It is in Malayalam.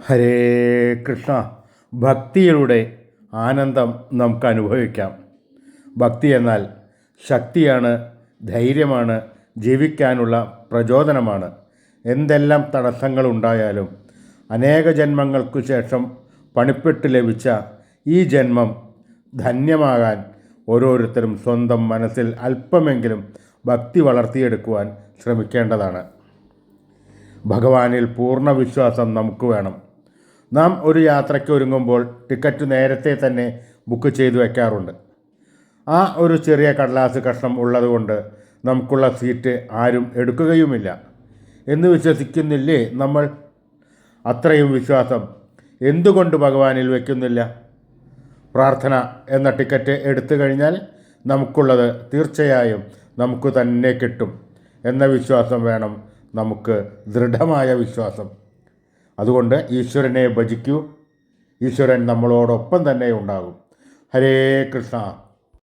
ഹരേ കൃഷ്ണ. ഭക്തിയിലൂടെ ആനന്ദം നമുക്ക് അനുഭവിക്കാം. ഭക്തി എന്നാൽ ശക്തിയാണ്, ധൈര്യമാണ്, ജീവിക്കാനുള്ള പ്രചോദനമാണ്. എന്തെല്ലാം തടസ്സങ്ങളുണ്ടായാലും അനേക ജന്മങ്ങൾക്കു ശേഷം പണിപ്പെട്ട് ലഭിച്ച ഈ ജന്മം ധന്യമാകാൻ ഓരോരുത്തരും സ്വന്തം മനസ്സിൽ അല്പമെങ്കിലും ഭക്തി വളർത്തിയെടുക്കുവാൻ ശ്രമിക്കേണ്ടതാണ്. ഭഗവാനിൽ പൂർണ്ണ വിശ്വാസം നമുക്ക് വേണം. നാം ഒരു യാത്രയ്ക്ക് ഒരുങ്ങുമ്പോൾ ടിക്കറ്റ് നേരത്തെ തന്നെ ബുക്ക് ചെയ്തു വയ്ക്കാറുണ്ട്. ആ ഒരു ചെറിയ കടലാസ് കഷ്ണം ഉള്ളതുകൊണ്ട് നമുക്കുള്ള സീറ്റ് ആരും എടുക്കുകയുമില്ല എന്ന് വിശ്വസിക്കുന്നില്ലേ നമ്മൾ? അത്രയും വിശ്വാസം എന്തുകൊണ്ട് ഭഗവാനിൽ വയ്ക്കുന്നില്ല? പ്രാർത്ഥന എന്ന ടിക്കറ്റ് എടുത്തു കഴിഞ്ഞാൽ നമുക്കുള്ളത് തീർച്ചയായും നമുക്ക് തന്നെ കിട്ടും എന്ന വിശ്വാസം വേണം നമുക്ക്, ദൃഢമായ വിശ്വാസം. അതുകൊണ്ട് ഈശ്വരനെ ഭജിക്കൂ. ഈശ്വരൻ നമ്മളോടൊപ്പം തന്നെ ഉണ്ടാകും. ഹരേ കൃഷ്ണ.